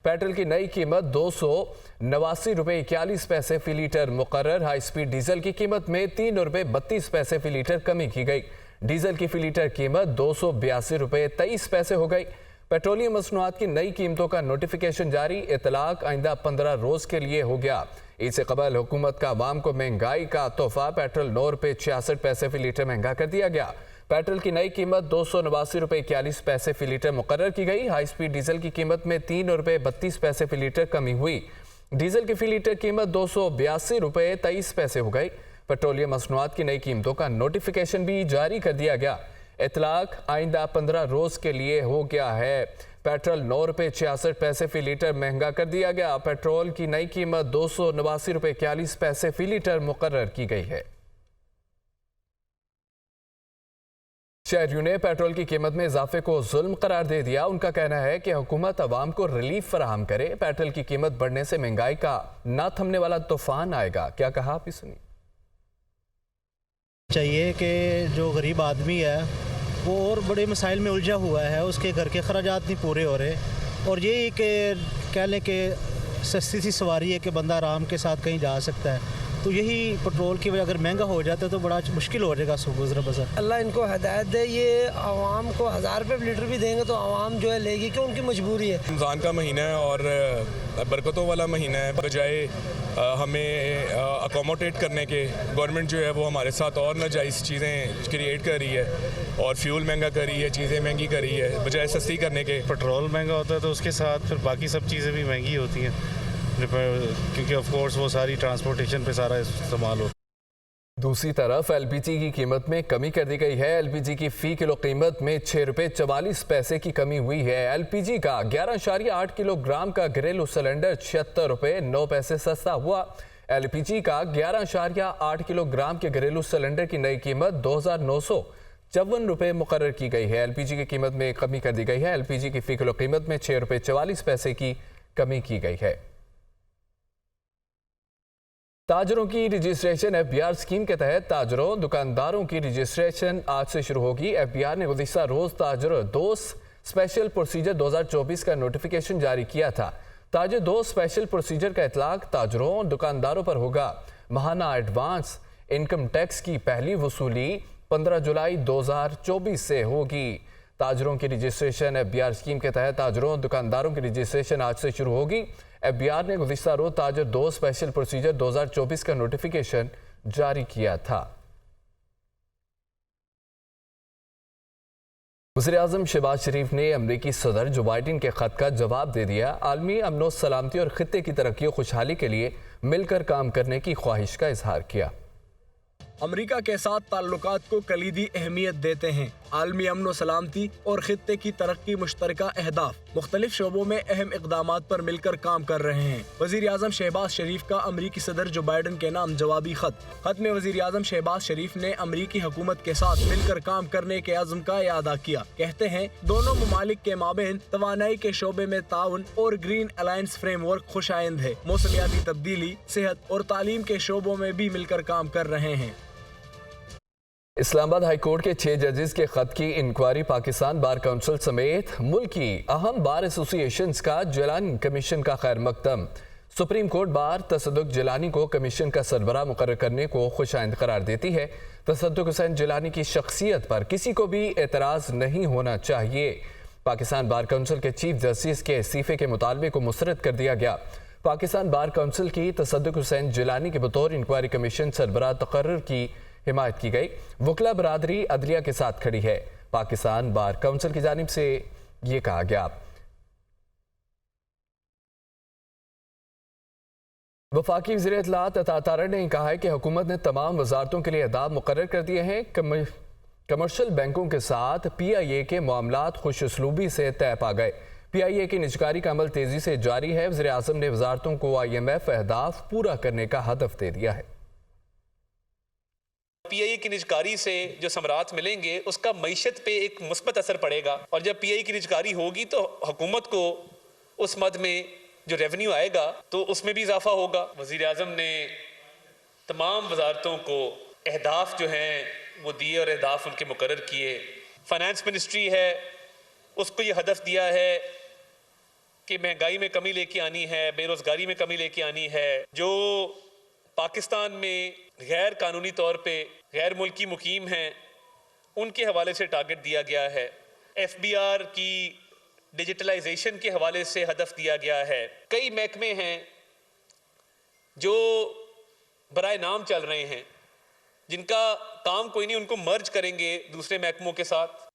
Petrol की नई कीमत 289 रुपये 41 पैसे फी लीटर मुकर्रर। हाई स्पीड डीजल की कीमत में 3 रुपये 32 पैसे फी लीटर कमी की गई। डीजल की फी लीटर कीमत 282 रुपये 23 पैसे हो गई। पेट्रोलियम मसनूआत की नई कीमतों का नोटिफिकेशन जारी। इतलाक आइंदा 15 रोज के लिए हो गया। इससे कबल हुकूमत का आवाम को महंगाई का तोहफा। पेट्रोल 9 रुपये 66 पैसे फी लीटर महंगा कर दिया गया। पेट्रोल की नई कीमत 289 रुपये 41 पैसे फी लीटर मुकर्रर की गई। हाई स्पीड डीजल की कीमत में 3 रुपये 32 पैसे फी लीटर कमी हुई। डीजल की फी लीटर कीमत 282 रुपये 23 पैसे हो गई। पेट्रोलियम मसनूआत की नई कीमतों का नोटिफिकेशन भी जारी कर दिया गया। इतलाक आइंदा 15 रोज के लिए हो गया है। पेट्रोल 9 रुपये 66 पैसे फी लीटर महंगा कर दिया गया। पेट्रोल की नई कीमत 289 रुपये 41 पैसे फी लीटर मुकर्रर की गई है। शहरियों ने पेट्रोल की कीमत में इजाफे को जुल्म करार दे दिया। उनका कहना है कि हुकूमत अवाम को रिलीफ फराहम करे। पेट्रोल की कीमत बढ़ने से महंगाई का ना थमने वाला तूफान आएगा। क्या कहा आप ही सुनिए। चाहिए कि जो गरीब आदमी है वो और बड़े मसाइल में उलझा हुआ है, उसके घर के खर्चात नहीं पूरे हो रहे, और यही कि कह लें कि सस्ती सी सवारी है कि बंदा आराम के साथ कहीं जा सकता है, तो यही पेट्रोल की वजह अगर महंगा हो जाता है तो बड़ा मुश्किल हो जाएगा गुजर बसर। अल्लाह इनको हिदायत दे। ये आवाम को 1000 रुपये लीटर भी देंगे तो आवाम जो है लेगी, क्यों उनकी मजबूरी है। रमज़ान का महीना है और बरकतों वाला महीना है। बजाय हमें अकोमोडेट करने के गवर्नमेंट जो है वो हमारे साथ और नाजायज़ चीज़ें क्रिएट कर रही है और फ्यूल महंगा कर रही है, चीज़ें महंगी कर रही है बजाय सस्ती करने के। पेट्रोल महंगा होता है तो उसके साथ फिर बाकी सब चीज़ें भी महंगी होती हैं, क्योंकि ऑफ कोर्स वो सारी ट्रांसपोर्टेशन पे सारा इस्तेमाल होता है। दूसरी तरफ एलपीजी की कीमत में कमी कर दी गई है। एलपीजी की फी किलो कीमत में 6 रुपये 44 पैसे की कमी हुई है। एलपीजी का 11.8 किलोग्राम का घरेलू सिलेंडर 76 रुपये 9 पैसे सस्ता हुआ। एलपीजी का 11.8 किलोग्राम के घरेलू सिलेंडर की नई कीमत 2,954 रुपये मुकर्रर की गई है। एलपीजी की कीमत में कमी कर दी गई है। एलपीजी की फी किलो कीमत में 6 रुपये 44 पैसे की कमी की गई है। ताजरों की रजिस्ट्रेशन एफबीआर स्कीम के तहत ताजरों दुकानदारों की रजिस्ट्रेशन आज से शुरू होगी। एफबीआर ने गुज़िश्ता रोज ताजरों 2 स्पेशल प्रोसीजर 2024 का नोटिफिकेशन जारी किया था। ताजर 2 स्पेशल प्रोसीजर का इतलाक ताजरों दुकानदारों पर होगा। माहाना एडवांस इनकम टैक्स की पहली वसूली 15 जुलाई 2024 से होगी। ताजरों की रजिस्ट्रेशन एफबीआर स्कीम के तहत ताजरों दुकानदारों की रजिस्ट्रेशन आज से शुरू होगी। एफबीआर ने गुज़िश्ता रोज ताजर 2 स्पेशल प्रोसीजर 2024 का नोटिफिकेशन जारी किया था। वज़ीर-ए-आज़म शहबाज शरीफ ने अमरीकी सदर जो बाइडेन के खत का जवाब दे दिया। आलमी अमन सलामती और खित्ते की तरक्की और खुशहाली के लिए मिलकर काम करने की ख्वाहिश का इजहार किया। अमेरिका के साथ ताल्लुकात को कलीदी अहमियत देते हैं। आलमी अमन व सलामती और खित्ते की तरक्की मुश्तरका अहदाफ मुख्तलिफ शोबों में अहम इकदामात पर मिलकर काम कर रहे हैं। वज़ीर-ए-आज़म शहबाज शरीफ का अमरीकी सदर जो बाइडेन के नाम जवाबी खत में वज़ीर-ए-आज़म शहबाज शरीफ ने अमरीकी हुकूमत के साथ मिलकर काम करने के अज़्म का इयादा किया। कहते हैं दोनों ममालिक के माबेन तवानाई के शोबे में ताउन और ग्रीन अलायंस फ्रेमवर्क खुशाइंद है। मौसमियाती तब्दीली, सेहत और तालीम के शोबों में भी मिलकर काम कर रहे हैं। इस्लामाबाद हाई कोर्ट के 6 जजेस के खत की इंक्वायरी पाकिस्तान बार काउंसिल समेत मुल्क की अहम बार एसोसिएशंस का जिलानी कमीशन का खैर मकदम। सुप्रीम कोर्ट बार तसद्दुक जिलानी को कमीशन का सरबराह मुकर्रर करने को खुशाइंद करार देती है। तसद्दुक हुसैन जिलानी की शख्सियत पर किसी को भी एतराज़ नहीं होना चाहिए। पाकिस्तान बार काउंसिल के चीफ जस्टिस के इस्तीफे के मुतालबे को मुस्तरद कर दिया गया। पाकिस्तान बार काउंसिल की तसद्दुक हुसैन जिलानी के बतौर इंक्वायरी कमीशन सरबराह तकर्रुर की हिमायत की गई। वकला बरादरी अदलिया के साथ खड़ी है। पाकिस्तान बार काउंसिल की जानिब से ये कहा गया। वफाकी वज़ीर इत्तलात अता तारड़ ने कहा है कि हुकूमत ने तमाम वजारतों के लिए अहदाफ मुकर्रर कर दिए हैं। कमर्शियल बैंकों के साथ PIA के मामलात खुश उसलूबी से तय पा गए। PIA की निजकारी का अमल तेजी से जारी है। वज़ीर-ए-आज़म ने वजारतों को IMF अहदाफ पूरा करने का हदफ दे दिया है। PIA की निजकारी से जो समरात मिलेंगे उसका मईशत पे एक मुस्बत असर पड़ेगा, और जब PIA की निजकारी होगी तो हुकूमत को उस मद में जो रेवेन्यू आएगा तो उसमें भी इजाफा होगा। वज़ीर-ए-आज़म ने तमाम वजारतों को अहदाफ जो हैं वो दिए और अहदाफ उनके मुकर्रर किए। फाइनेंस मिनिस्ट्री है उसको ये हदफ दिया है कि महंगाई में कमी लेके आनी है, बेरोजगारी में कमी लेके आनी है, जो पाकिस्तान में गैर कानूनी तौर पे गैर मुल्की मुकीम हैं उनके हवाले से टारगेट दिया गया है। FBR की डिजिटलाइजेशन के हवाले से हदफ दिया गया है। कई महकमे हैं जो बराए नाम चल रहे हैं, जिनका काम कोई नहीं, उनको मर्ज करेंगे दूसरे महकमों के साथ।